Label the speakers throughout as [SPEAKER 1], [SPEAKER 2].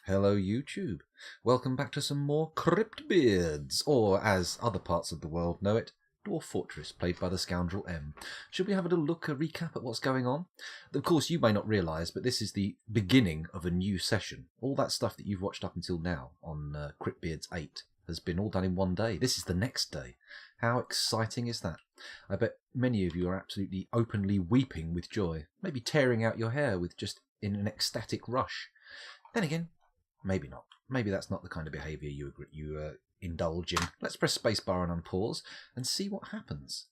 [SPEAKER 1] Hello YouTube. Welcome back to some more CRYPTBEARDS, or as other parts of the world know it, Dwarf Fortress, played by the scoundrel M. Should we have a little look, a recap at what's going on? Of course, you may not realise, but this is the beginning of a new session. All that stuff that you've watched up until now on CRYPTBEARDS 8 has been all done in one day. This is the next day. How exciting is that? I bet many of you are absolutely openly weeping with joy, maybe tearing out your hair with just in an ecstatic rush. Then again, maybe not. Maybe that's not the kind of behaviour you indulge in. Let's press spacebar and unpause and see what happens.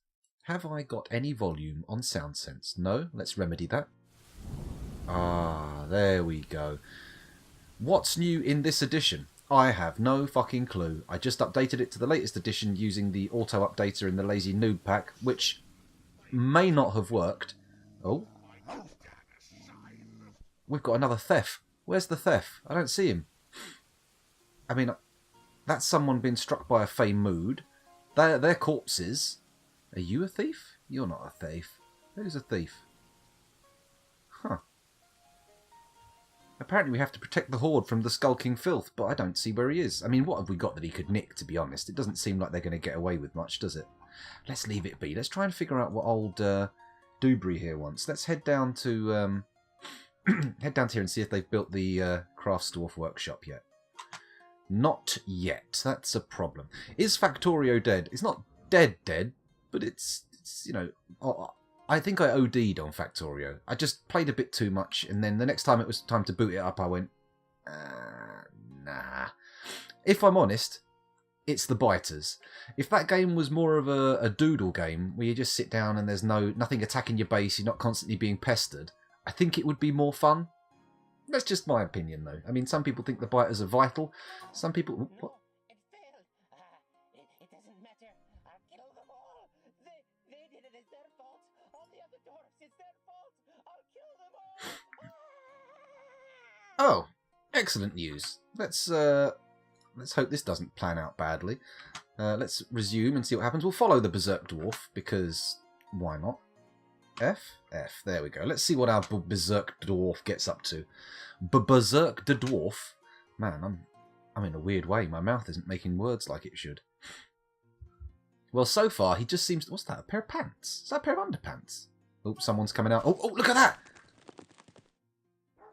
[SPEAKER 1] Have I got any volume on Sound Sense? No? Let's remedy that. Ah, there we go. What's new in this edition? I have no fucking clue. I just updated it to the latest edition using the auto updater in the Lazy Noob pack, which may not have worked. Oh. We've got another theft. Where's the theft? I don't see him. I mean, that's someone being struck by a fey mood. They're corpses. Are you a thief? You're not a thief. Who's a thief? Huh. Apparently we have to protect the horde from the skulking filth, but I don't see where he is. I mean, what have we got that he could nick, to be honest? It doesn't seem like they're going to get away with much, does it? Let's leave it be. Let's try and figure out what old Dubry here wants. Let's head down to... head down to here and see if they've built the Crafts Dwarf workshop yet. Not yet. That's a problem. Is Factorio dead? It's not dead, but it's you know... I think I OD'd on Factorio. I just played a bit too much, and then the next time it was time to boot it up, I went, nah. If I'm honest, it's the biters. If that game was more of a doodle game, where you just sit down and there's nothing attacking your base, you're not constantly being pestered, I think it would be more fun. That's just my opinion, though. I mean, some people think the biters are vital. Some people... What?
[SPEAKER 2] It failed. It doesn't matter. I'll kill them all. They did it. It's their fault. All the other dwarfs, it's their fault. I'll kill them all.
[SPEAKER 1] Oh, excellent news. Let's hope this doesn't plan out badly. Let's resume and see what happens. We'll follow the Berserk Dwarf, because why not? F? There we go. Let's see what our Berserk Dwarf gets up to. Berserk the Dwarf? Man, I'm in a weird way. My mouth isn't making words like it should. Well, so far, he just seems... What's that? A pair of pants? Is that a pair of underpants? Oh, someone's coming out. Oh, look at that!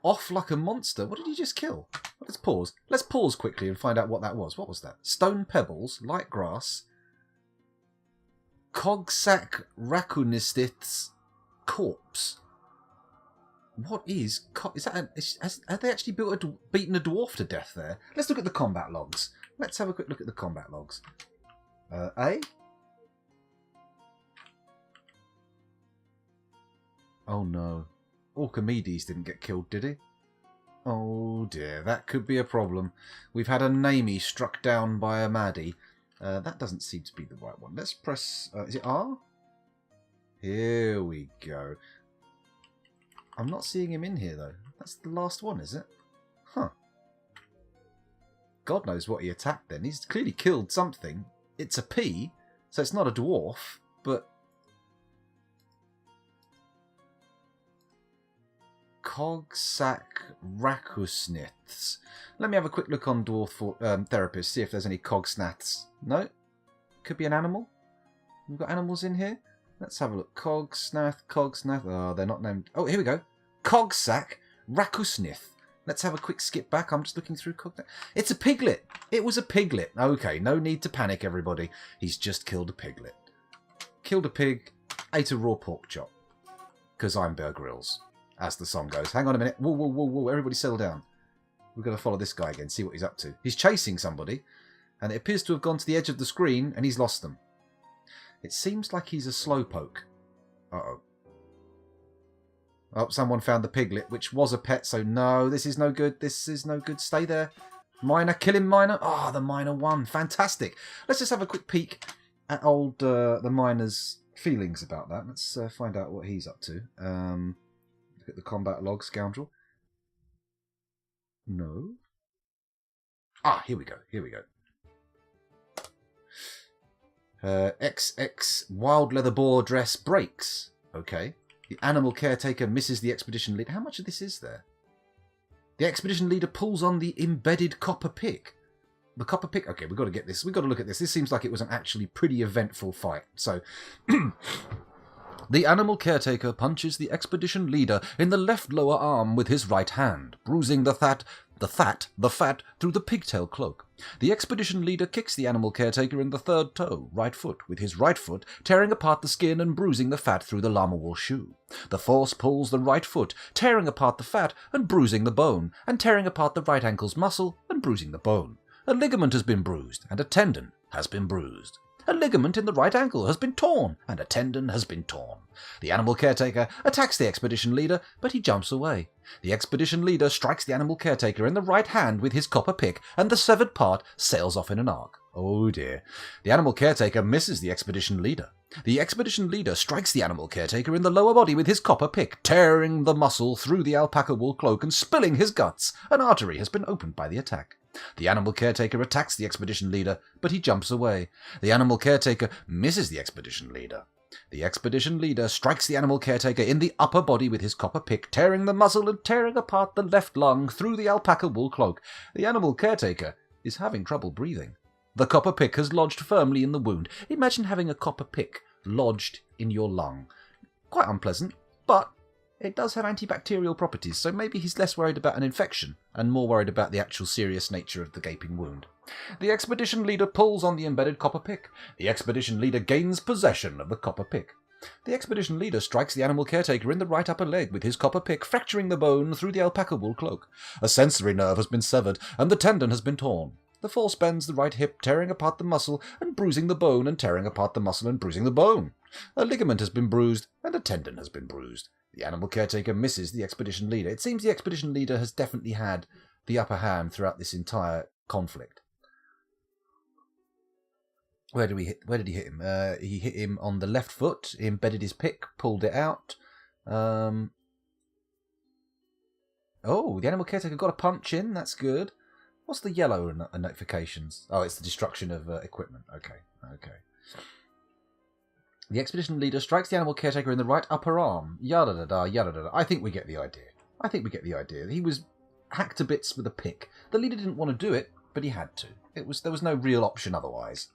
[SPEAKER 1] Off like a monster. What did he just kill? Let's pause. Let's pause quickly and find out what that was. What was that? Stone pebbles, light grass, Cogsack Raccoonistith's corpse. What is that? Have they actually beaten a dwarf to death there? Let's look at the combat logs. Let's have a quick look at the combat logs. A. Oh no. Orchimedes didn't get killed, did he? Oh dear, that could be a problem. We've had a namey struck down by a Maddie. That doesn't seem to be the right one. Let's press... is it R? Here we go. I'm not seeing him in here, though. That's the last one, is it? Huh. God knows what he attacked then. He's clearly killed something. It's a P, so it's not a dwarf, but... Cogsack Raccoonistiths. Let me have a quick look on Dwarf Therapist, see if there's any Cogsnaths. No? Could be an animal? We've got animals in here? Let's have a look. Cogsnath. Oh, they're not named. Oh, here we go. Cogsack Raccoonistith. Let's have a quick skip back. I'm just looking through Cognath. It's a piglet. It was a piglet. Okay, no need to panic, everybody. He's just killed a piglet. Killed a pig, ate a raw pork chop. Because I'm Bear Grylls, as the song goes. Hang on a minute. Whoa. Everybody settle down. We've got to follow this guy again, see what he's up to. He's chasing somebody, and it appears to have gone to the edge of the screen, and he's lost them. It seems like he's a slowpoke. Uh-oh. Oh, someone found the piglet, which was a pet, so no, this is no good. This is no good. Stay there. Miner, kill him, Miner. Ah, the Miner won. Fantastic. Let's just have a quick peek at old the Miner's feelings about that. Let's find out what he's up to. Look at the combat log, scoundrel. No. Ah, here we go. XX wild leather boar dress breaks. Okay. The animal caretaker misses the expedition lead. How much of this is there? The expedition leader pulls on the embedded copper pick. The copper pick... Okay, we've got to get this. We've got to look at this. This seems like it was an actually pretty eventful fight. So... The animal caretaker punches the expedition leader in the left lower arm with his right hand, bruising the fat through the pigtail cloak. The expedition leader kicks the animal caretaker in the third toe, right foot, with his right foot, tearing apart the skin and bruising the fat through the llama wool shoe. The force pulls the right foot, tearing apart the fat and bruising the bone, and tearing apart the right ankle's muscle and bruising the bone. A ligament has been bruised, and a tendon has been bruised. A ligament in the right ankle has been torn, and a tendon has been torn. The animal caretaker attacks the expedition leader, but he jumps away. The expedition leader strikes the animal caretaker in the right hand with his copper pick, and the severed part sails off in an arc. Oh dear. The animal caretaker misses the expedition leader. The expedition leader strikes the animal caretaker in the lower body with his copper pick, tearing the muscle through the alpaca wool cloak and spilling his guts. An artery has been opened by the attack. The animal caretaker attacks the expedition leader, but he jumps away. The animal caretaker misses the expedition leader. The expedition leader strikes the animal caretaker in the upper body with his copper pick, tearing the muscle and tearing apart the left lung through the alpaca wool cloak. The animal caretaker is having trouble breathing. The copper pick has lodged firmly in the wound. Imagine having a copper pick lodged in your lung. Quite unpleasant, but it does have antibacterial properties, so maybe he's less worried about an infection and more worried about the actual serious nature of the gaping wound. The expedition leader pulls on the embedded copper pick. The expedition leader gains possession of the copper pick. The expedition leader strikes the animal caretaker in the right upper leg with his copper pick, fracturing the bone through the alpaca wool cloak. A sensory nerve has been severed, and the tendon has been torn. The force bends the right hip, tearing apart the muscle and bruising the bone, and tearing apart the muscle and bruising the bone. A ligament has been bruised, and a tendon has been bruised. The animal caretaker misses the expedition leader. It seems the expedition leader has definitely had the upper hand throughout this entire conflict. Where did he hit him? He hit him on the left foot, embedded his pick, pulled it out. Oh, the animal caretaker got a punch in. That's good. What's the yellow notifications? Oh, it's the destruction of equipment. Okay. The expedition leader strikes the animal caretaker in the right upper arm. Yada da da, yada da da. I think we get the idea. He was hacked to bits with a pick. The leader didn't want to do it, but he had to. There was no real option otherwise.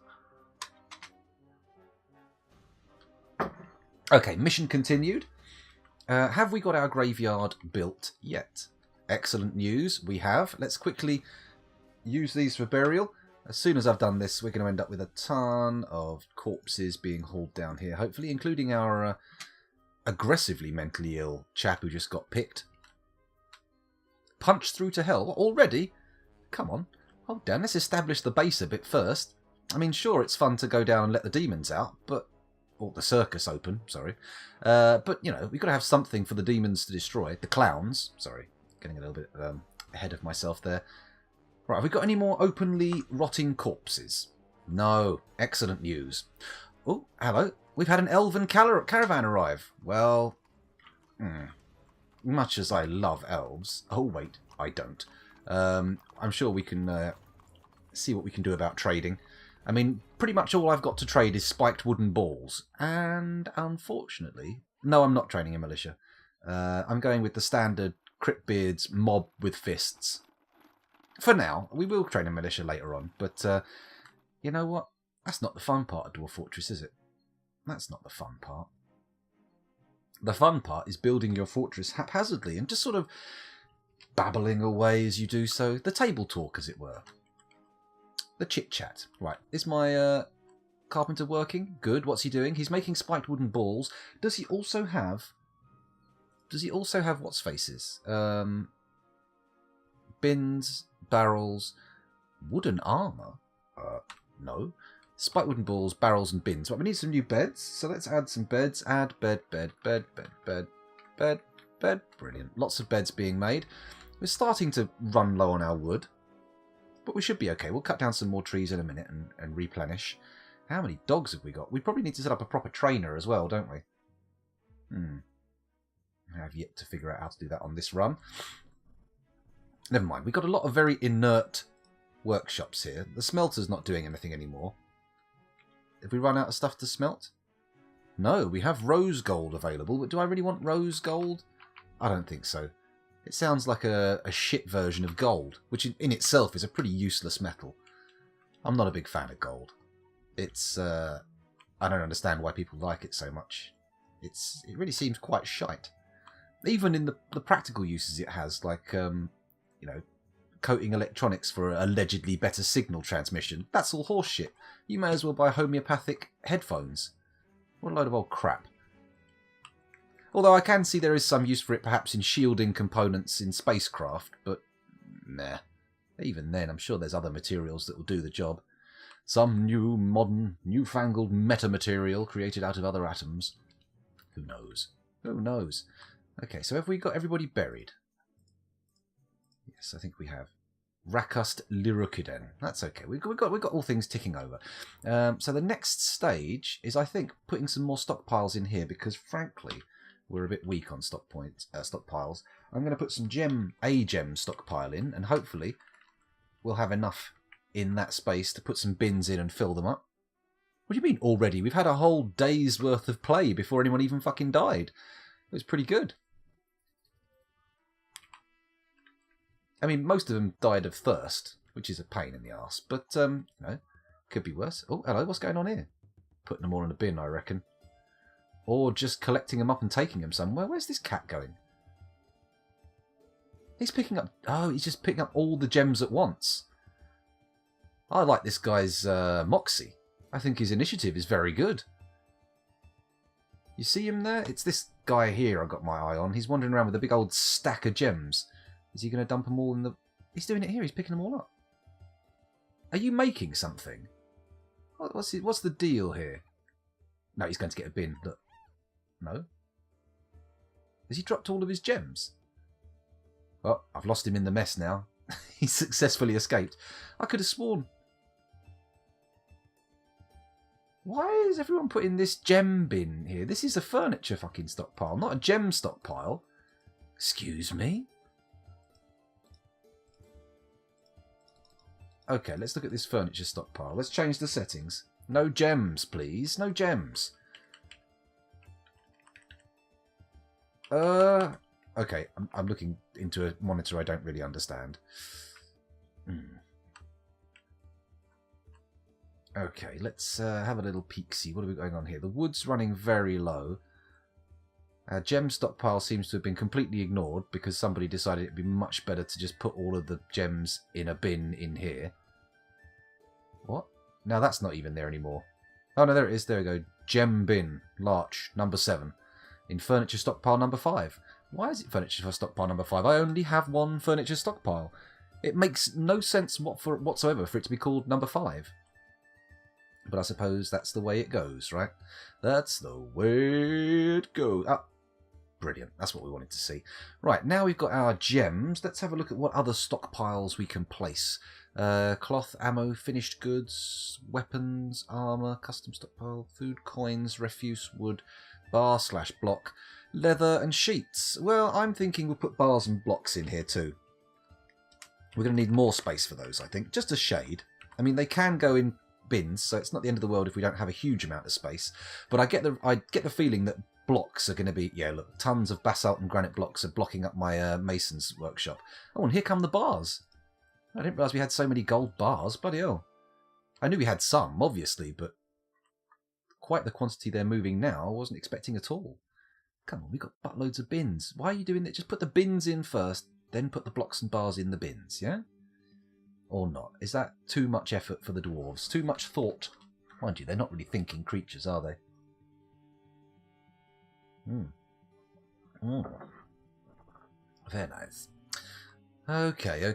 [SPEAKER 1] Okay, mission continued. Have we got our graveyard built yet? Excellent news, we have. Let's quickly use these for burial. As soon as I've done this, we're going to end up with a ton of corpses being hauled down here, hopefully, including our aggressively mentally ill chap who just got picked. Punched through to hell? What, already? Come on. Hold down. Let's establish the base a bit first. I mean, sure, it's fun to go down and let the demons out, but... or the circus open, sorry. But, you know, we've got to have something for the demons to destroy. The clowns. Sorry, getting a little bit ahead of myself there. Right, have we got any more openly rotting corpses? No. Excellent news. Oh, hello. We've had an elven caravan arrive. Well, much as I love elves... Oh, wait, I don't. I'm sure we can see what we can do about trading. I mean, pretty much all I've got to trade is spiked wooden balls. And, unfortunately... No, I'm not trading a militia. I'm going with the standard CRYPTBEARDS mob with fists. For now. We will train a militia later on. But, you know what? That's not the fun part of Dwarf Fortress, is it? That's not the fun part. The fun part is building your fortress haphazardly and just sort of babbling away as you do so. The table talk, as it were. The chit-chat. Right, is my carpenter working? Good. What's he doing? He's making spiked wooden balls. Does he also have what's faces? Bins, barrels, wooden armour? No. Spiked wooden balls, barrels and bins. Right, we need some new beds, so let's add some beds. Add bed. Brilliant. Lots of beds being made. We're starting to run low on our wood. But we should be okay. We'll cut down some more trees in a minute and replenish. How many dogs have we got? We probably need to set up a proper trainer as well, don't we? I have yet to figure out how to do that on this run. Never mind. We've got a lot of very inert workshops here. The smelter's not doing anything anymore. Have we run out of stuff to smelt? No, we have rose gold available, but do I really want rose gold? I don't think so. It sounds like a shit version of gold, which in itself is a pretty useless metal. I'm not a big fan of gold. It's I don't understand why people like it so much. It really seems quite shite. Even in the practical uses it has, like coating electronics for allegedly better signal transmission. That's all horseshit. You may as well buy homeopathic headphones. What a load of old crap. Although I can see there is some use for it perhaps in shielding components in spacecraft, but nah. Even then, I'm sure there's other materials that will do the job. Some new, modern, newfangled metamaterial created out of other atoms. Who knows? Who knows? Okay, so have we got everybody buried? Yes, I think we have. Rakust Lirukiden. That's okay. We've got all things ticking over. So the next stage is, I think, putting some more stockpiles in here because, frankly, we're a bit weak on stockpiles. I'm going to put some gem stockpile in, and hopefully we'll have enough in that space to put some bins in and fill them up. What do you mean already? We've had a whole day's worth of play before anyone even fucking died. It was pretty good. I mean, most of them died of thirst, which is a pain in the arse, but, could be worse. Oh, hello, what's going on here? Putting them all in a bin, I reckon. Or just collecting them up and taking them somewhere. Where's this cat going? He's picking up... Oh, he's just picking up all the gems at once. I like this guy's moxie. I think his initiative is very good. You see him there? It's this guy here I've got my eye on. He's wandering around with a big old stack of gems. Is he going to dump them all in the... He's doing it here. He's picking them all up. Are you making something? What's the deal here? No, he's going to get a bin. Look. No? Has he dropped all of his gems? Well, I've lost him in the mess now. He's successfully escaped. I could have sworn. Why is everyone putting this gem bin here? This is a furniture fucking stockpile, not a gem stockpile. Excuse me? Okay, let's look at this furniture stockpile. Let's change the settings. No gems, please. No gems. Okay, I'm looking into a monitor I don't really understand. Okay, let's have a little peek-see. What are we going on here? The wood's running very low. Our gem stockpile seems to have been completely ignored because somebody decided it'd be much better to just put all of the gems in a bin in here. What? No, that's not even there anymore. Oh, no, there it is. There we go. Gem bin. Larch. Number 7. In furniture stockpile number 5. Why is it furniture stockpile number 5? I only have one furniture stockpile. It makes no sense whatsoever for it to be called number 5. But I suppose that's the way it goes, right? That's the way it goes. Ah, brilliant. That's what we wanted to see. Right, now we've got our gems. Let's have a look at what other stockpiles we can place. Cloth, ammo, finished goods, weapons, armour, custom stockpile, food, coins, refuse, wood, bar/block, leather and sheets. Well, I'm thinking we'll put bars and blocks in here too. We're going to need more space for those, I think. Just a shade. I mean, they can go in bins, so it's not the end of the world if we don't have a huge amount of space. But I get the feeling that blocks are going to be... Yeah, look, tons of basalt and granite blocks are blocking up my mason's workshop. Oh, and here come the bars. I didn't realise we had so many gold bars. Bloody hell. I knew we had some, obviously, but quite the quantity they're moving now I wasn't expecting at all. Come on, we've got buttloads of bins. Why are you doing that? Just put the bins in first, then put the blocks and bars in the bins, yeah? Or not? Is that too much effort for the dwarves? Too much thought? Mind you, they're not really thinking creatures, are they? Very nice. Okay.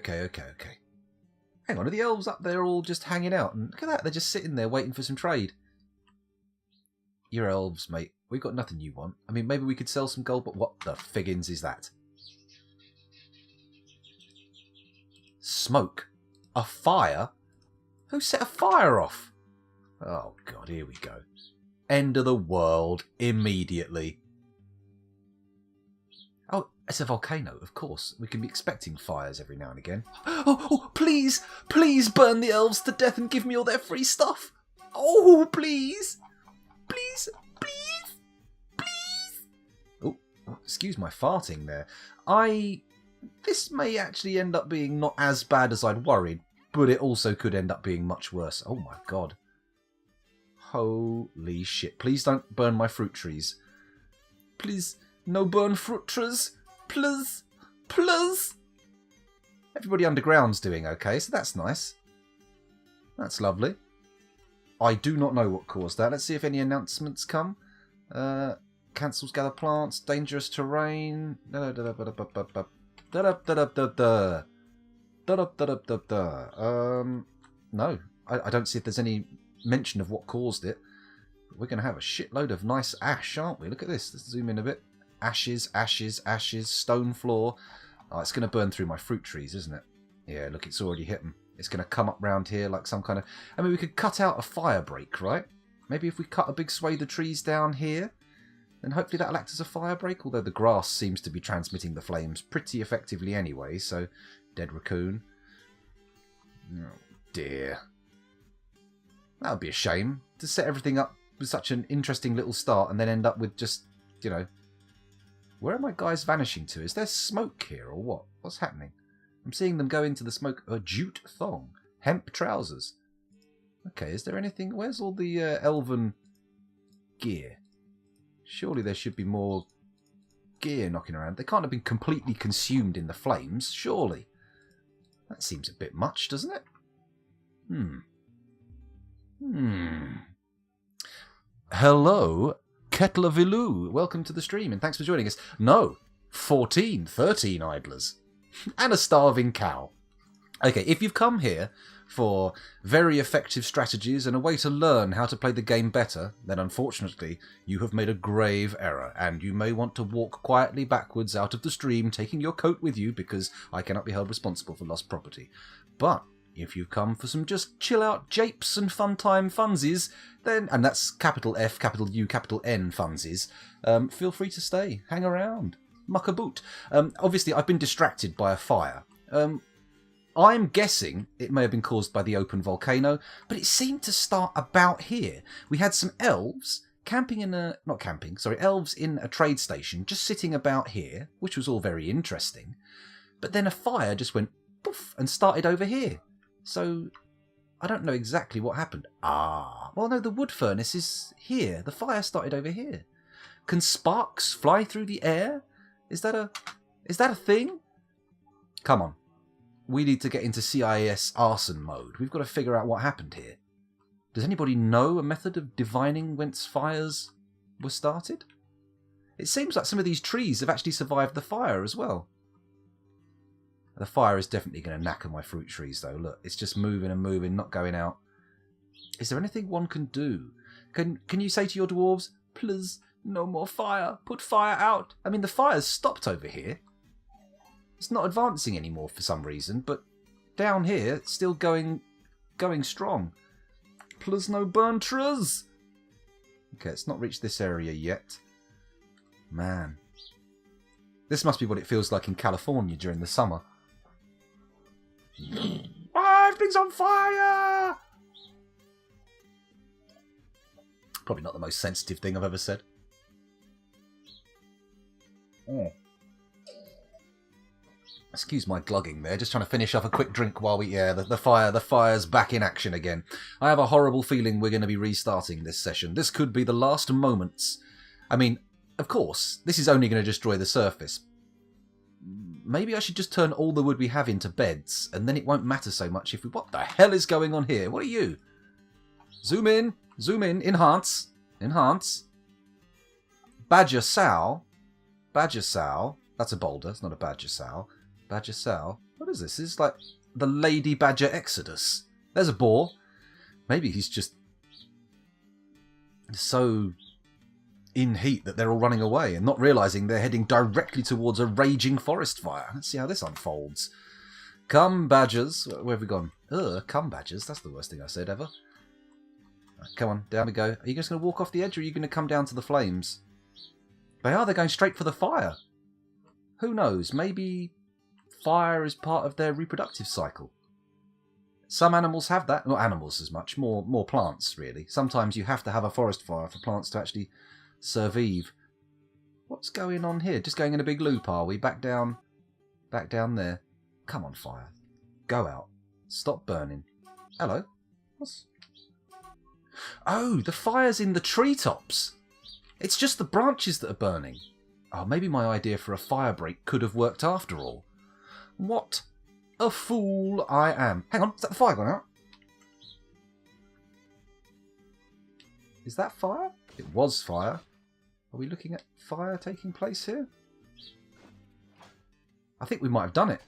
[SPEAKER 1] Hang on, are the elves up there all just hanging out? And look at that, they're just sitting there waiting for some trade. You're elves, mate. We've got nothing you want. I mean, maybe we could sell some gold, but what the figgins is that? Smoke? A fire? Who set a fire off? Oh, God, here we go. End of the world, immediately. Oh, it's a volcano, of course. We can be expecting fires every now and again. Oh, please, please burn the elves to death and give me all their free stuff. Oh, please. Please. Oh, excuse my farting there. I this may actually end up being not as bad as I'd worried, but it also could end up being much worse. Oh my god. Holy shit. Please don't burn my fruit trees. Please, no burn fruit trees. Please. Please. Everybody underground's doing okay, so that's nice. That's lovely. I do not know what caused that. Let's see if any announcements come. Cancels gather plants. Dangerous terrain. No. I don't see if there's any mention of what caused it. But we're going to have a shitload of nice ash, aren't we? Look at this. Let's zoom in a bit. Ashes, ashes, ashes. Stone floor. Oh, it's going to burn through my fruit trees, isn't it? Yeah, look, it's already hit them. It's going to come up round here like some kind of... I mean, we could cut out a fire break, right? Maybe if we cut a big swathe of trees down here, then hopefully that'll act as a fire break, although the grass seems to be transmitting the flames pretty effectively anyway, so... Dead raccoon. Oh, dear. That would be a shame, to set everything up with such an interesting little start and then end up with just, you know... Where are my guys vanishing to? Is there smoke here, or what? What's happening? I'm seeing them go into the smoke. A jute thong. Hemp trousers. Okay, is there anything... Where's all the elven gear? Surely there should be more gear knocking around. They can't have been completely consumed in the flames, surely. That seems a bit much, doesn't it? Hello, Ketlavilu. Welcome to the stream, and thanks for joining us. No, 13 idlers. And a starving cow. Okay, if you've come here for very effective strategies and a way to learn how to play the game better, then unfortunately you have made a grave error, and you may want to walk quietly backwards out of the stream, taking your coat with you, because I cannot be held responsible for lost property. But if you've come for some just chill out japes and fun time funsies, then, and that's capital F, capital U, capital N funsies, feel free to stay, hang around, muck a boot. Obviously I've been distracted by a fire. I'm guessing it may have been caused by the open volcano, but it seemed to start about here. We had some elves camping in a... Not camping, sorry, elves in a trade station just sitting about here, which was all very interesting. But then a fire just went poof and started over here. So I don't know exactly what happened. Ah, well no, the wood furnace is here. The fire started over here. Can sparks fly through the air? Is that a thing? Come on. We need to get into CIS arson mode. We've got to figure out what happened here. Does anybody know a method of divining whence fires were started? It seems like some of these trees have actually survived the fire as well. The fire is definitely going to knacker my fruit trees though. Look, it's just moving and moving, not going out. Is there anything one can do? Can you say to your dwarves, please, no more fire, put fire out? I mean, the fire's stopped over here. It's not advancing anymore for some reason, but down here, it's still going strong. Plus no burn trees. Okay, it's not reached this area yet. Man. This must be what it feels like in California during the summer. Everything's on fire! Probably not the most sensitive thing I've ever said. Oh. Excuse my glugging there, just trying to finish off a quick drink while we... Yeah, the fire's back in action again. I have a horrible feeling we're going to be restarting this session. This could be the last moments. I mean, of course, this is only going to destroy the surface. Maybe I should just turn all the wood we have into beds, and then it won't matter so much if we... What the hell is going on here? What are you? Zoom in, enhance. Badger sow. That's a boulder, it's not a badger sow. Badger sow. What is this? This is like the Lady Badger Exodus. There's a boar. Maybe he's just so in heat that they're all running away and not realising they're heading directly towards a raging forest fire. Let's see how this unfolds. Come, badgers. Where have we gone? Come, badgers. That's the worst thing I said ever. Right, come on, down we go. Are you just going to walk off the edge or are you going to come down to the flames? They're going straight for the fire. Who knows? Maybe fire is part of their reproductive cycle. Some animals have that. Not animals as much. More plants, really. Sometimes you have to have a forest fire for plants to actually survive. What's going on here? Just going in a big loop, are we? Back down Back down there. Come on, fire. Go out. Stop burning. Hello. What's... Oh, the fire's in the treetops. It's just the branches that are burning. Oh, maybe my idea for a fire break could have worked after all. What a fool I am. Hang on, is that the fire gone out? Is that fire? It was fire. Are we looking at fire taking place here? I think we might have done it.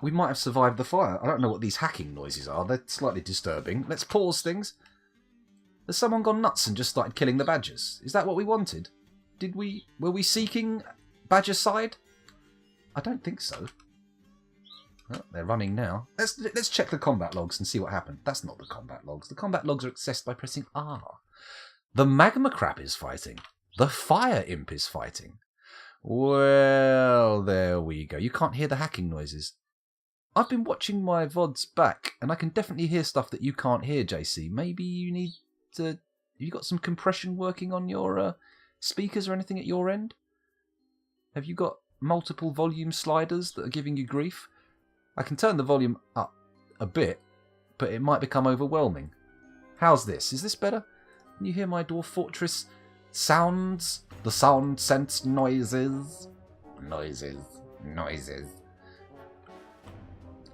[SPEAKER 1] We might have survived the fire. I don't know what these hacking noises are. They're slightly disturbing. Let's pause things. Has someone gone nuts and just started killing the badgers? Is that what we wanted? Were we seeking badgercide? I don't think so. Oh, they're running now. Let's check the combat logs and see what happened. That's not the combat logs. The combat logs are accessed by pressing R. The magma crab is fighting. The fire imp is fighting. Well, there we go. You can't hear the hacking noises. I've been watching my VODs back, and I can definitely hear stuff that you can't hear, JC. Maybe you need to... Have you got some compression working on your speakers or anything at your end? Have you got multiple volume sliders that are giving you grief? I can turn the volume up a bit, but it might become overwhelming. How's this? Is this better? Can you hear my Dwarf Fortress sounds? The sound sense noises? Noises.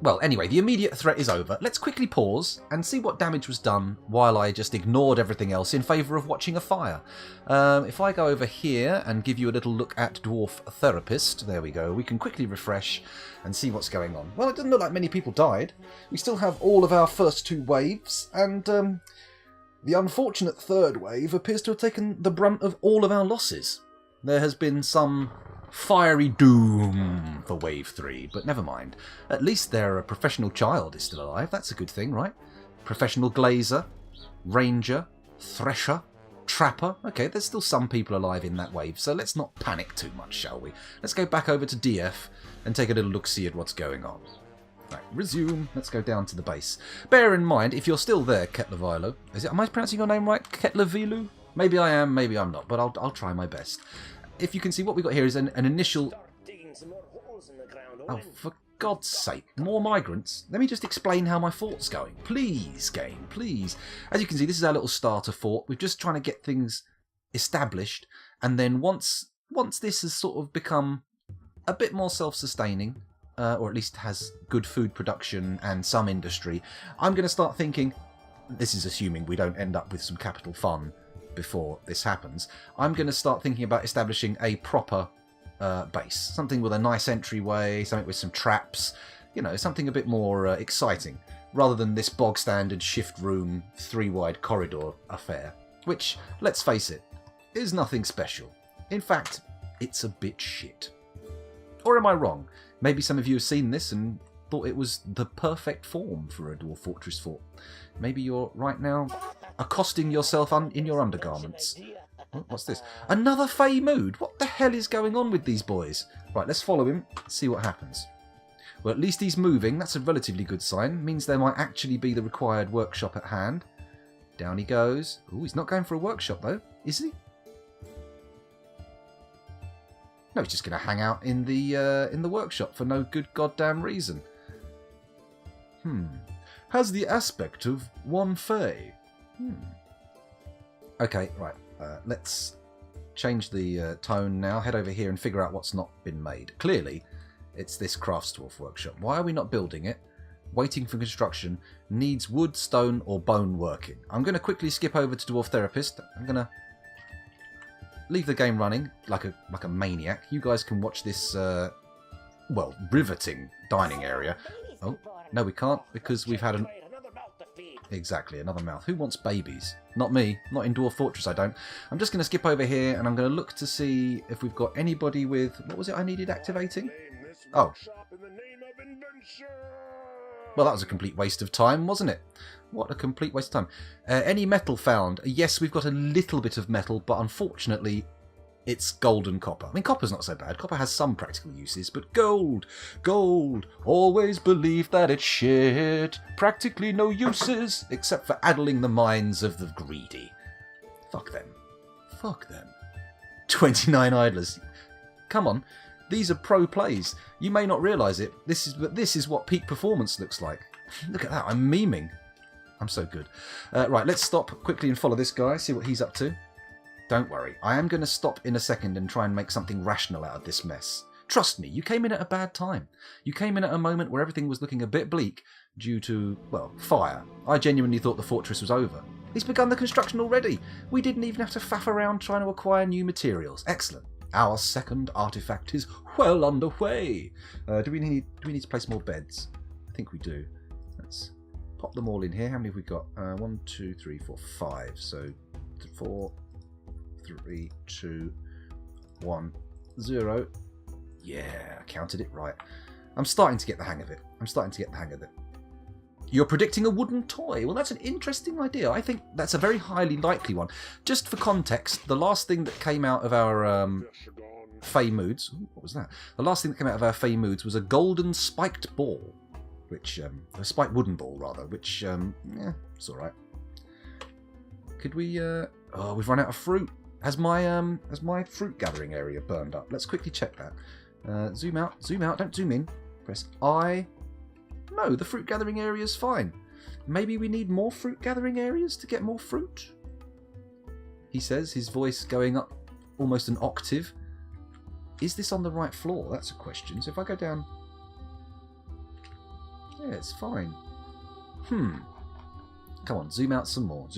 [SPEAKER 1] Well, anyway, the immediate threat is over. Let's quickly pause and see what damage was done while I just ignored everything else in favour of watching a fire. If I go over here and give you a little look at Dwarf Therapist, there we go, we can quickly refresh and see what's going on. Well, it doesn't look like many people died. We still have all of our first two waves, and the unfortunate third wave appears to have taken the brunt of all of our losses. There has been some fiery doom for Wave 3, but never mind. At least their professional child is still alive. That's a good thing, right? Professional glazer, ranger, thresher, trapper. Okay, there's still some people alive in that wave, so let's not panic too much, shall we? Let's go back over to DF and take a little look-see at what's going on. Right, resume. Let's go down to the base. Bear in mind, if you're still there, Ketlavilo, am I pronouncing your name right? Ketlavilu? Maybe I am, maybe I'm not, but I'll try my best. If you can see, what we've got here is an initial... Oh, for God's sake, more migrants? Let me just explain how my fort's going. Please, game, please. As you can see, this is our little starter fort. We're just trying to get things established, and then once this has sort of become a bit more self-sustaining, or at least has good food production and some industry, I'm going to start thinking, this is assuming we don't end up with some capital fun before this happens, I'm going to start thinking about establishing a proper base. Something with a nice entryway, something with some traps, you know, something a bit more exciting, rather than this bog standard shift room 3-wide corridor affair, which, let's face it, is nothing special. In fact, it's a bit shit. Or am I wrong? Maybe some of you have seen this and thought it was the perfect form for a Dwarf Fortress fort. Maybe you're right now accosting yourself in your undergarments. Oh, what's this? Another Fey Mood? What the hell is going on with these boys? Right, let's follow him, see what happens. Well, at least he's moving. That's a relatively good sign. Means there might actually be the required workshop at hand. Down he goes. Ooh, he's not going for a workshop, though, is he? No, he's just going to hang out in the workshop for no good goddamn reason. Has the aspect of one Fey. Okay, right. Let's change the tone now. Head over here and figure out what's not been made. Clearly, it's this craftsdwarf workshop. Why are we not building it? Waiting for construction. Needs wood, stone, or bone working. I'm going to quickly skip over to Dwarf Therapist. I'm going to leave the game running like a maniac. You guys can watch this, well, riveting dining area. Oh, no, we can't, because we've had an... Exactly, another mouth. Who wants babies? Not me. Not in Dwarf Fortress, I don't. I'm just going to skip over here, and I'm going to look to see if we've got anybody with... What was it I needed activating? Oh. Well, that was a complete waste of time, wasn't it? What a complete waste of time. Any metal found? Yes, we've got a little bit of metal, but unfortunately, it's gold and copper. I mean, copper's not so bad. Copper has some practical uses, but gold, always believe that it's shit. Practically no uses, except for addling the minds of the greedy. Fuck them. 29 idlers. Come on. These are pro plays. You may not realise it. But this is what peak performance looks like. Look at that. I'm memeing. I'm so good. Right, let's stop quickly and follow this guy. See what he's up to. Don't worry. I am going to stop in a second and try and make something rational out of this mess. Trust me, you came in at a bad time. You came in at a moment where everything was looking a bit bleak due to, well, fire. I genuinely thought the fortress was over. He's begun the construction already. We didn't even have to faff around trying to acquire new materials. Excellent. Our second artifact is well underway. Do we need to place more beds? I think we do. Let's pop them all in here. How many have we got? 1, 2, 3, 4, 5. So 4, 3, 2, 1, 0. Yeah, I counted it right. I'm starting to get the hang of it. You're predicting a wooden toy. Well, that's an interesting idea. I think that's a very highly likely one. Just for context, the last thing that came out of our Fey Moods... Ooh, what was that? The last thing that came out of our Fey Moods was a golden spiked ball. Which... a spiked wooden ball, rather. Which, yeah, it's alright. Could we... Oh, we've run out of fruit. Has my fruit gathering area burned up? Let's quickly check that. Zoom out, don't zoom in. Press I. No, the fruit gathering area is fine. Maybe we need more fruit gathering areas to get more fruit? He says, his voice going up almost an octave. Is this on the right floor? That's a question. So if I go down... Yeah, it's fine. Come on, zoom out some more.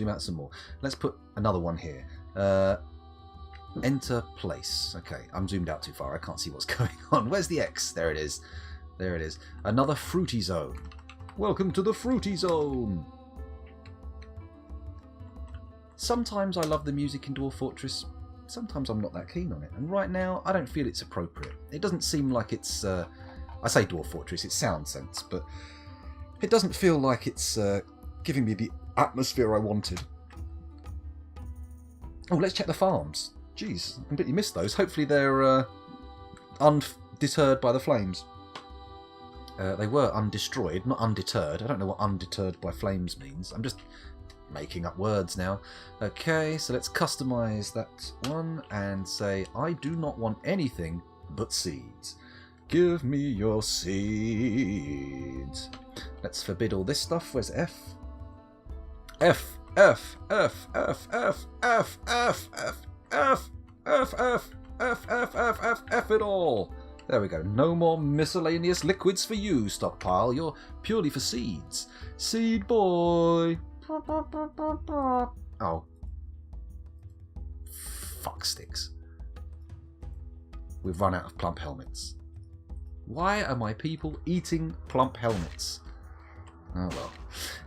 [SPEAKER 1] Let's put another one here. Enter place. Okay, I'm zoomed out too far. I can't see what's going on. Where's the X? There it is. Another fruity zone. Welcome to the fruity zone. Sometimes I love the music in Dwarf Fortress. Sometimes I'm not that keen on it. And right now, I don't feel it's appropriate. It doesn't seem like it's... I say Dwarf Fortress, it's Sound Sense, but it doesn't feel like it's giving me the atmosphere I wanted. Oh, let's check the farms. Jeez, I completely missed those. Hopefully they're undeterred by the flames. They were undestroyed, not undeterred. I don't know what undeterred by flames means. I'm just making up words now. Okay, so let's customize that one and say, I do not want anything but seeds. Give me your seeds. Let's forbid all this stuff. Where's F? F. F it all. There we go. No more miscellaneous liquids for you, stockpile. You're purely for seeds. Seed boy. Oh. Fuck sticks. We've run out of plump helmets. Why are my people eating plump helmets? Oh well.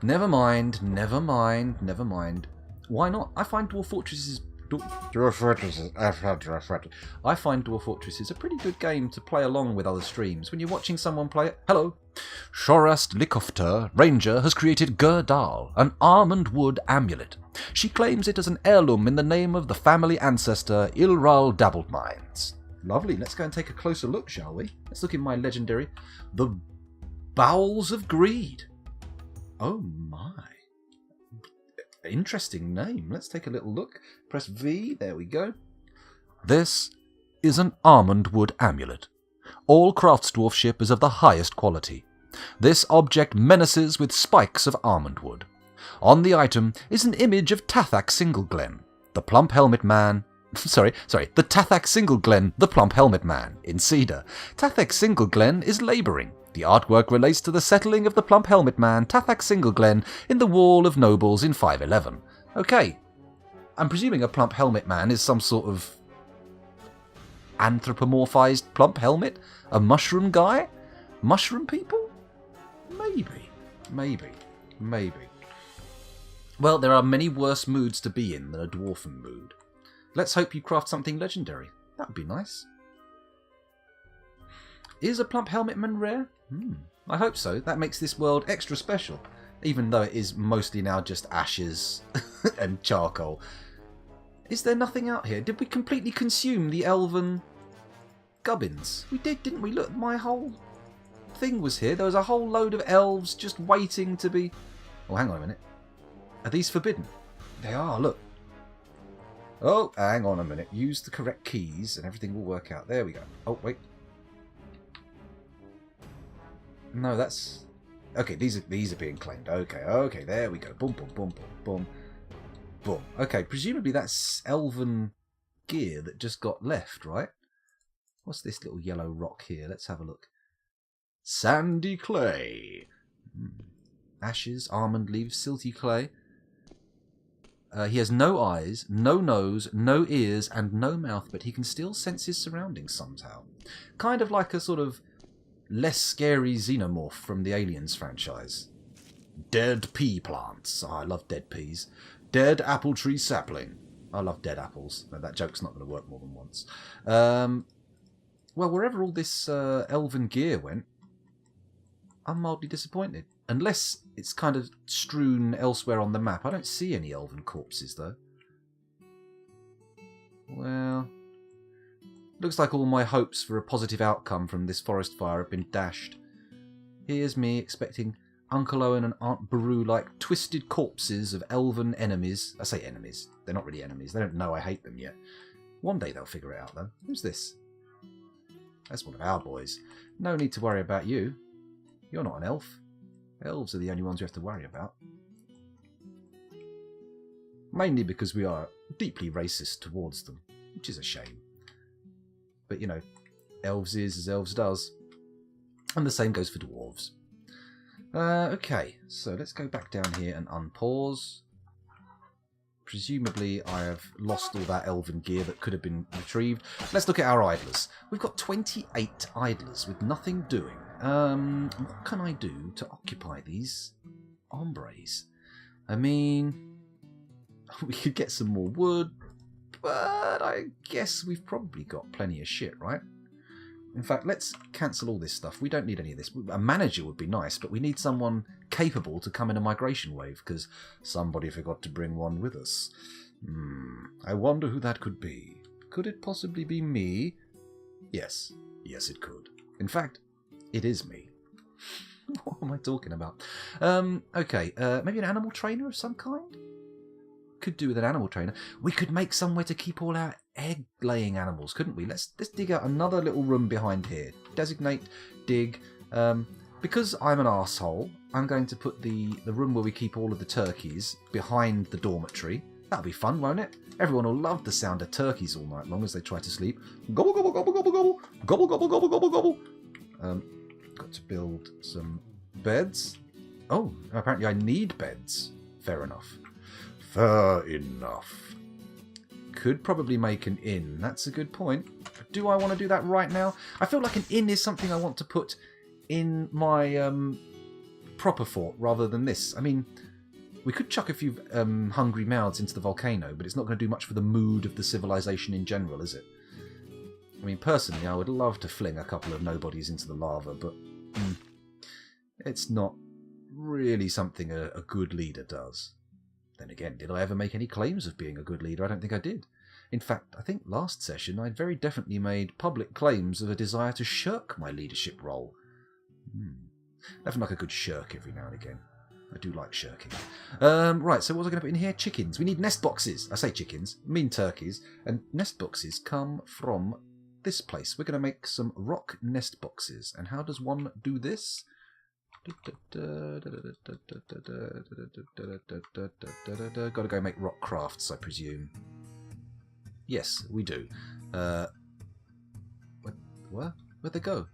[SPEAKER 1] Never mind. Why not? I find Dwarf Fortresses a pretty good game to play along with other streams. When you're watching someone play it... Hello! Shorast Likofter, Ranger, has created Gerdal, an almond wood amulet. She claims it as an heirloom in the name of the family ancestor Ilral Dabbledminds. Lovely, let's go and take a closer look, shall we? Let's look in my legendary... The Bowels of Greed. Oh my. Interesting name. Let's take a little look. Press V. There we go. This is an almond wood amulet. All craftsdwarfship is of the highest quality. This object menaces with spikes of almond wood. On the item is an image of Tathak Singleglen, the plump helmet man. The Tathak Singleglen, the plump helmet man, in cedar. Tathak Singleglen is labouring. The artwork relates to the settling of the plump helmet man, Tathak Singleglen, in the Wall of Nobles in 511. Okay, I'm presuming a plump helmet man is some sort of anthropomorphized plump helmet? A mushroom guy? Mushroom people? Maybe. Well, there are many worse moods to be in than a dwarfen mood. Let's hope you craft something legendary. That would be nice. Is a plump helmet man rare? I hope so. That makes this world extra special, even though it is mostly now just ashes and charcoal. Is there nothing out here? Did we completely consume the elven gubbins? We did, didn't we? Look, my whole thing was here. There was a whole load of elves just waiting to be... Oh, hang on a minute. Are these forbidden? They are, look. Oh, hang on a minute. Use the correct keys and everything will work out. There we go. Oh, wait. No, that's... Okay, these are being claimed. Okay, there we go. Boom, boom, boom, boom, boom. Boom. Okay, presumably that's elven gear that just got left, right? What's this little yellow rock here? Let's have a look. Sandy clay. Ashes, almond leaves, silty clay. He has no eyes, no nose, no ears, and no mouth, but he can still sense his surroundings somehow. Kind of like a sort of less scary xenomorph from the Aliens franchise. Dead pea plants. Oh, I love dead peas. Dead apple tree sapling. I love dead apples. No, that joke's not going to work more than once. Well, wherever all this elven gear went, I'm mildly disappointed. Unless it's kind of strewn elsewhere on the map. I don't see any elven corpses, though. Well, looks like all my hopes for a positive outcome from this forest fire have been dashed. Here's me expecting Uncle Owen and Aunt Beru like twisted corpses of elven enemies. I say enemies. They're not really enemies. They don't know I hate them yet. One day they'll figure it out, though. Who's this? That's one of our boys. No need to worry about you. You're not an elf. Elves are the only ones you have to worry about. Mainly because we are deeply racist towards them, which is a shame. But, you know, elves is as elves does. And the same goes for dwarves. Okay, so let's go back down here and unpause. Presumably I have lost all that elven gear that could have been retrieved. Let's look at our idlers. We've got 28 idlers with nothing doing. What can I do to occupy these hombres? I mean, we could get some more wood, but I guess we've probably got plenty of shit, right? In fact, let's cancel all this stuff. We don't need any of this. A manager would be nice, but we need someone capable to come in a migration wave, because somebody forgot to bring one with us. I wonder who that could be. Could it possibly be me? Yes. Yes, it could. In fact, it is me. What am I talking about? Okay, maybe an animal trainer of some kind? Could do with an animal trainer. We could make somewhere to keep all our egg-laying animals, couldn't we? Let's dig out another little room behind here. Designate, dig. Because I'm an arsehole, I'm going to put the room where we keep all of the turkeys behind the dormitory. That'll be fun, won't it? Everyone will love the sound of turkeys all night long as they try to sleep. Gobble, gobble, gobble, gobble, gobble. Gobble, gobble, gobble, gobble, gobble. Got to build some beds. Oh, apparently I need beds. Fair enough. Fair enough. Could probably make an inn. That's a good point. Do I want to do that right now? I feel like an inn is something I want to put in my proper fort rather than this. I mean, we could chuck a few hungry mouths into the volcano, but it's not going to do much for the mood of the civilization in general, is it? I mean, personally, I would love to fling a couple of nobodies into the lava, but it's not really something a good leader does. Then again, did I ever make any claims of being a good leader? I don't think I did. In fact, I think last session I'd very definitely made public claims of a desire to shirk my leadership role. Nothing like a good shirk every now and again. I do like shirking. Right, so what was I going to put in here? Chickens. We need nest boxes. I say chickens, I mean turkeys. And nest boxes come from this place. We're going to make some rock nest boxes. And how does one do this? Got to go make rock crafts, I presume. Yes, we do. What? Where'd they go?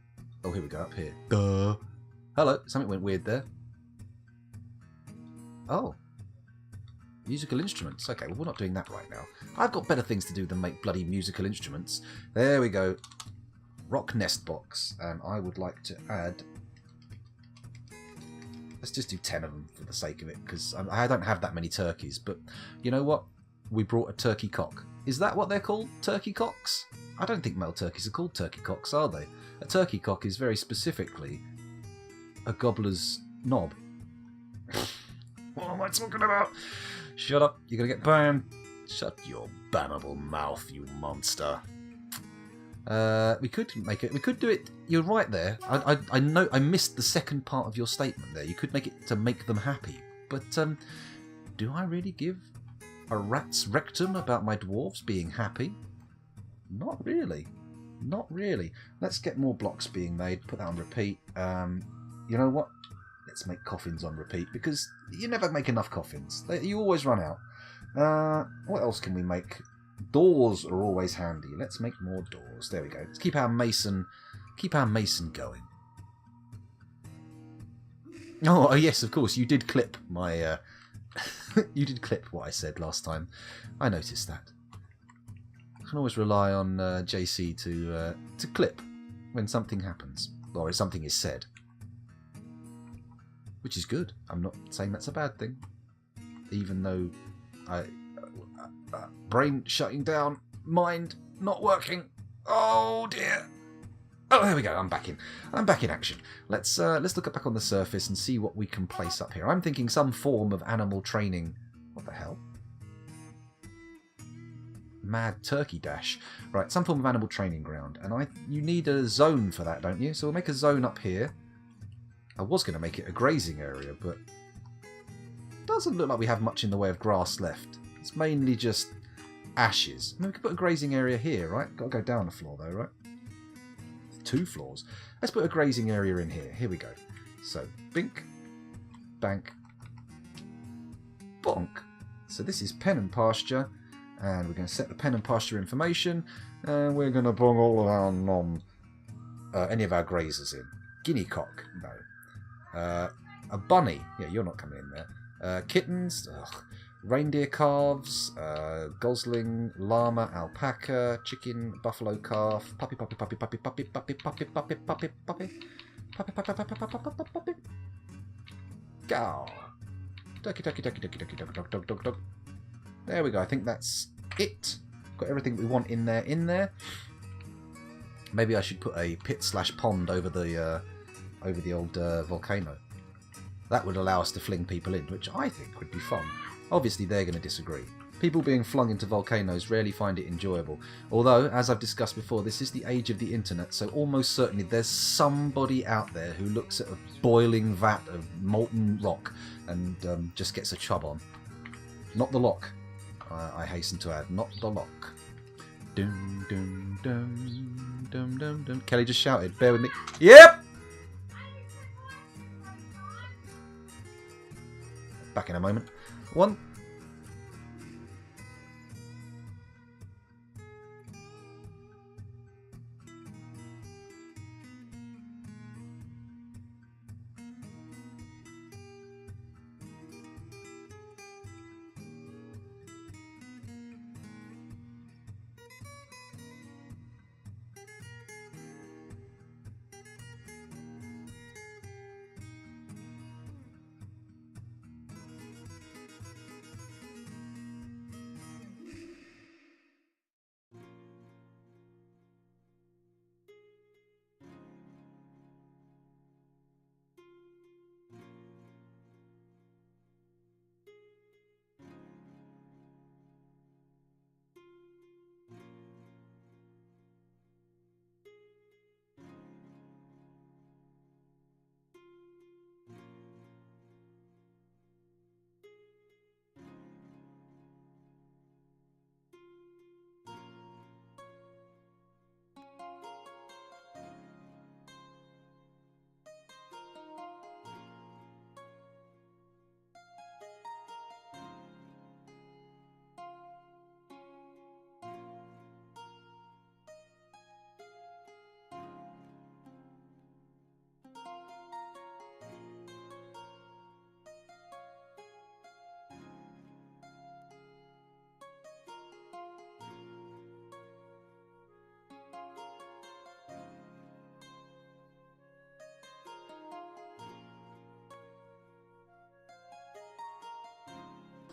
[SPEAKER 1] Oh, here we go, up here. Duh. Hello, something went weird there. Oh. Musical instruments. Okay, well, we're not doing that right now. I've got better things to do than make bloody musical instruments. There we go. Rock nest box. And I would like to add... Let's just do 10 of them for the sake of it, because I don't have that many turkeys. But you know what? We brought a turkey cock. Is that what they're called? Turkey cocks? I don't think male turkeys are called turkey cocks, are they? A turkey cock is very specifically a gobbler's knob. What am I talking about? Shut up. You're going to get banned. Shut your bannable mouth, you monster. We could make it. We could do it. You're right there. I know I missed the second part of your statement there. You could make it to make them happy. But do I really give a rat's rectum about my dwarves being happy? Not really. Not really. Let's get more blocks being made. Put that on repeat. You know what? Let's make coffins on repeat, because you never make enough coffins. You always run out. What else can we make? Doors are always handy. Let's make more doors. There we go. Let's keep our mason going. Oh yes, of course. You did clip my. You did clip what I said last time. I noticed that. I can always rely on JC to clip when something happens or if something is said, which is good. I'm not saying that's a bad thing, even though brain shutting down, mind not working. Oh dear. Oh, there we go. I'm back in action. Let's look back on the surface and see what we can place up here. I'm thinking some form of animal training. What the hell? Mad turkey dash. Right, some form of animal training ground. And you need a zone for that, don't you? So we'll make a zone up here. I was going to make it a grazing area, but it doesn't look like we have much in the way of grass left. It's mainly just ashes. I mean, we could put a grazing area here, right? Got to go down the floor, though, right? 2 floors. Let's put a grazing area in here. Here we go. So, bink, bank, bonk. So this is pen and pasture, and we're going to set the pen and pasture information, and we're going to bung all of our any of our grazers in. Guinea cock, no. A bunny, yeah, you're not coming in there. Kittens, ugh. Reindeer calves, gosling, llama, alpaca, chicken, buffalo calf, puppy, puppy, puppy, puppy, puppy, puppy, puppy, puppy, puppy, puppy, puppy, puppy, puppy, puppy, puppy, puppy, cow, ducky, ducky, ducky, ducky, ducky, duck, duck, duck, duck, duck. There we go. I think that's it. Got everything we want in there. Maybe I should put a pit/pond over the old volcano. That would allow us to fling people in, which I think would be fun. Obviously, they're going to disagree. People being flung into volcanoes rarely find it enjoyable. Although, as I've discussed before, this is the age of the internet, so almost certainly there's somebody out there who looks at a boiling vat of molten rock and just gets a chub on. Not the lock. I hasten to add, not the lock. Dum dum dum dum dum dum. Kelly just shouted, bear with me. Yep! Back in a moment. 1.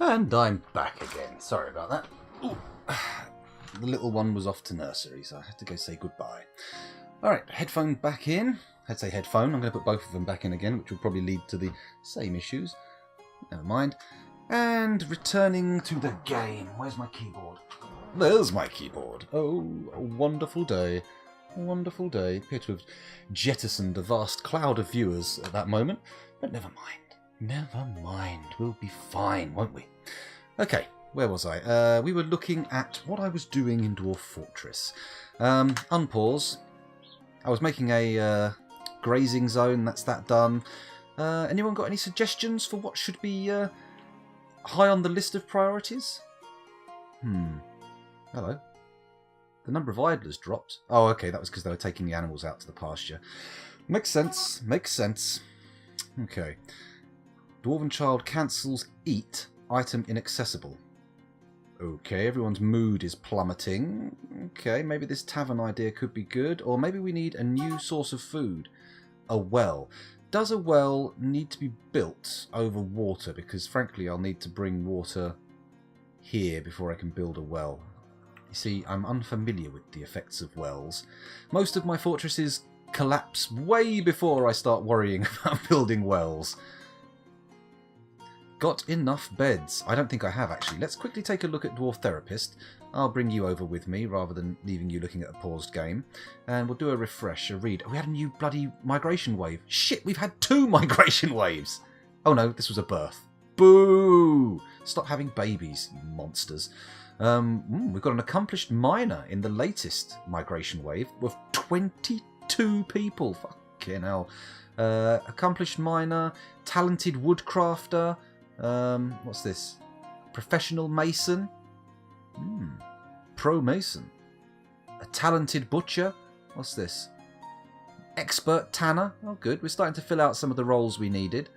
[SPEAKER 1] And I'm back again. Sorry about that. Ooh. The little one was off to nursery, so I had to go say goodbye. Alright, headphone back in. I'd say headphone. I'm going to put both of them back in again, which will probably lead to the same issues. Never mind. And returning to the game. Where's my keyboard? There's my keyboard. Oh, a wonderful day. A wonderful day. Appear to have jettisoned a vast cloud of viewers at that moment, but never mind. Never mind. We'll be fine, won't we? Okay, where was I? We were looking at what I was doing in Dwarf Fortress. Unpause. I was making a Grazing zone, that's that done. Anyone got any suggestions for what should be high on the list of priorities? Hello. The number of idlers dropped. Oh, okay, that was because they were taking the animals out to the pasture. Makes sense, makes sense. Okay. Dwarven child cancels eat, item inaccessible. Okay, everyone's mood is plummeting. Okay, maybe this tavern idea could be good. Or maybe we need a new source of food. A well. Does a well need to be built over water? Because frankly, I'll need to bring water here before I can build a well. You see, I'm unfamiliar with the effects of wells. Most of my fortresses collapse way before I start worrying about building wells. Got enough beds? I don't think I have, actually. Let's quickly take a look at Dwarf Therapist. I'll bring you over with me, rather than leaving you looking at a paused game. And we'll do a refresh, a read. Oh, we had a new bloody migration wave. Shit, we've had 2 migration waves! Oh no, this was a birth. Boo! Stop having babies, you monsters. We've got an accomplished miner in the latest migration wave with 22 people. Fucking hell. Accomplished miner, talented woodcrafter. What's this? Professional mason. Pro mason. A talented butcher. What's this? Expert tanner. Oh, good. We're starting to fill out some of the roles we needed.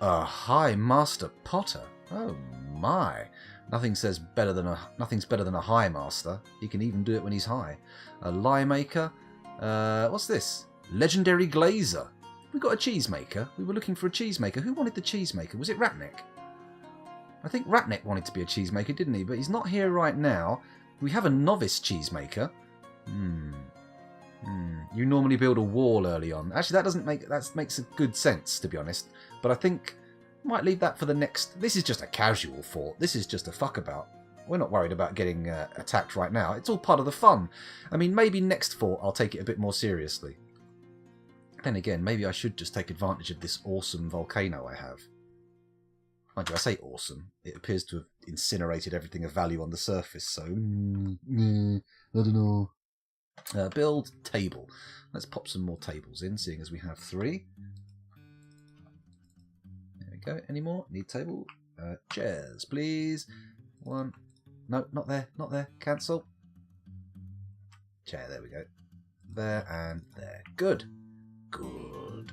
[SPEAKER 1] A high master potter. Oh my. Nothing's better than a high master. He can even do it when he's high. A lye maker. What's this? Legendary glazer. We got a cheesemaker. We were looking for a cheesemaker. Who wanted the cheesemaker? Was it Ratneck? I think Ratneck wanted to be a cheesemaker, didn't he? But he's not here right now. We have a novice cheesemaker. You normally build a wall early on. Actually, that makes a good sense, to be honest. But I think I might leave that for the next. This is just a casual fort. This is just a fuckabout. We're not worried about getting attacked right now. It's all part of the fun. I mean, maybe next fort I'll take it a bit more seriously. Then again, maybe I should just take advantage of this awesome volcano I have. Mind you, I say awesome. It appears to have incinerated everything of value on the surface, so... I don't know. Build table. Let's pop some more tables in, seeing as we have 3. There we go. Any more? Need table. Chairs, please. 1. No, not there. Not there. Cancel. Chair, there we go. There and there. Good. Good.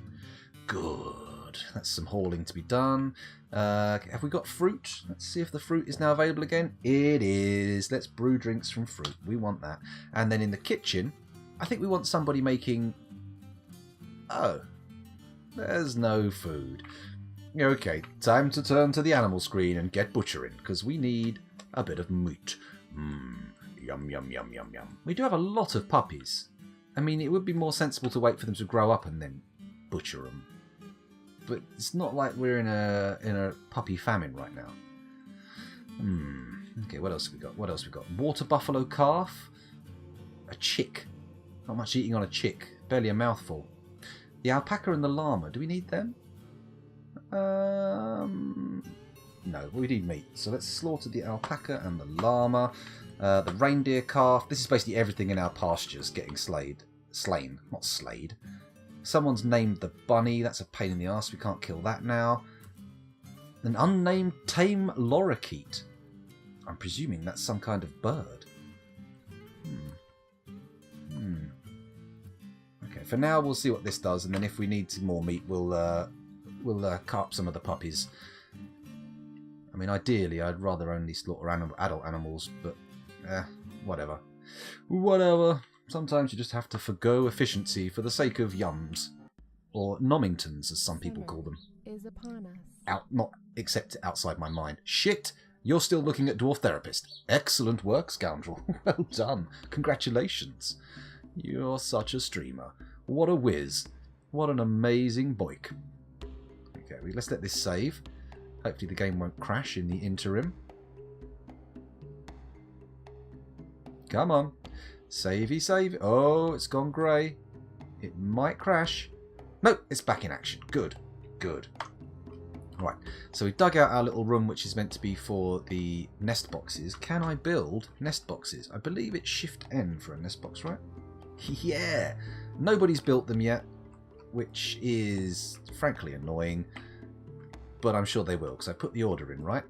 [SPEAKER 1] Good. That's some hauling to be done. Have we got fruit? Let's see if the fruit is now available again. It is. Let's brew drinks from fruit. We want that. And then in the kitchen, I think we want somebody making... Oh. There's no food. Okay, time to turn to the animal screen and get butchering, because we need a bit of meat. Yum, yum, yum, yum, yum. We do have a lot of puppies. I mean, it would be more sensible to wait for them to grow up and then butcher them. But it's not like we're in a puppy famine right now. Okay, what else have we got? What else have we got? Water buffalo calf. A chick. Not much eating on a chick. Barely a mouthful. The alpaca and the llama. Do we need them? No, we need meat. So let's slaughter the alpaca and the llama. The reindeer calf. This is basically everything in our pastures getting slayed. Slain, not slayed. Someone's named the bunny. That's a pain in the arse. We can't kill that now. An unnamed tame lorikeet. I'm presuming that's some kind of bird. Okay, for now we'll see what this does, and then if we need some more meat, we'll carp some of the puppies. I mean, ideally, I'd rather only slaughter adult animals, but whatever. Whatever. Sometimes you just have to forgo efficiency for the sake of yums. Or nomingtons, as some people call them.
[SPEAKER 3] Is upon us.
[SPEAKER 1] Not except outside my mind. Shit! You're still looking at Dwarf Therapist. Excellent work, scoundrel. Well done. Congratulations. You're such a streamer. What a whiz. What an amazing boik. Okay, let's let this save. Hopefully the game won't crash in the interim. Come on. Savey, save. Oh, it's gone grey. It might crash. No, it's back in action. Good. Good. Right, so we've dug out our little room, which is meant to be for the nest boxes. Can I build nest boxes? I believe it's Shift N for a nest box, right? Yeah! Nobody's built them yet. which is frankly annoying, but I'm sure they will, because I put the order in, right?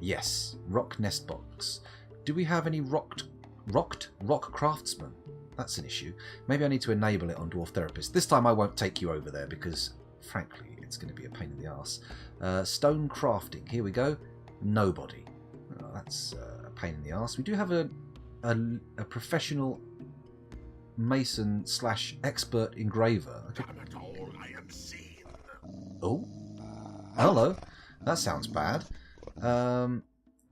[SPEAKER 1] Yes, rock nest box. Do we have any rock craftsmen? That's an issue. Maybe I need to enable it on Dwarf Therapist. This time I won't take you over there because, frankly, it's going to be a pain in the arse. Stone crafting. Here we go. Nobody. Oh, that's a pain in the arse. We do have a professional mason / expert engraver. Oh, hello. That sounds bad.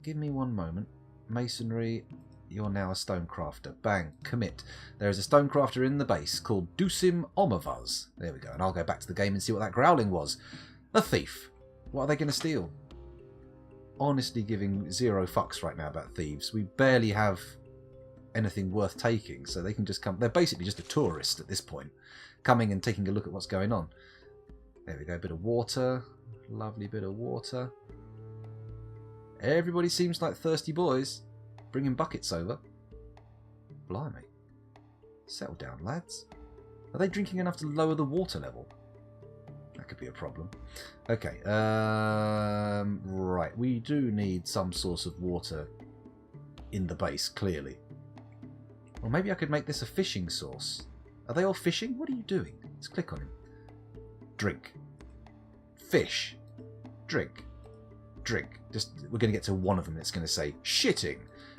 [SPEAKER 1] Give me one moment. Masonry. You're now a stonecrafter. Bang. Commit. There is a stonecrafter in the base called Dusim Omavaz. There we go. And I'll go back to the game and see what that growling was. A thief. What are they going to steal? Honestly giving zero fucks right now about thieves. We barely have anything worth taking, so they can just come. They're basically just a tourist at this point, coming and taking a look at what's going on. There we go. A bit of water. Lovely bit of water. Everybody seems like thirsty boys. Bringing buckets over. Blimey. Settle down, lads. Are they drinking enough to lower the water level? That could be a problem. Okay. Right. We do need some source of water in the base, clearly. Or maybe I could make this a fishing source. Are they all fishing? What are you doing? Let's click on him. Drink. Fish. Drink. Drink. We're going to get to one of them that's going to say shitting.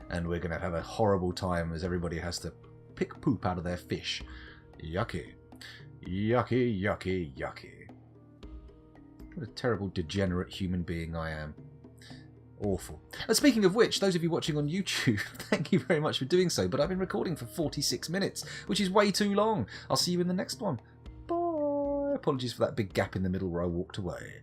[SPEAKER 1] And we're going to have a horrible time as everybody has to pick poop out of their fish. Yucky. Yucky, yucky, yucky. What a terrible, degenerate human being I am. Awful. And speaking of which, those of you watching on YouTube, thank you very much for doing so, but I've been recording for 46 minutes, which is way too long. I'll see you in the next one. Bye. Apologies for that big gap in the middle where I walked away.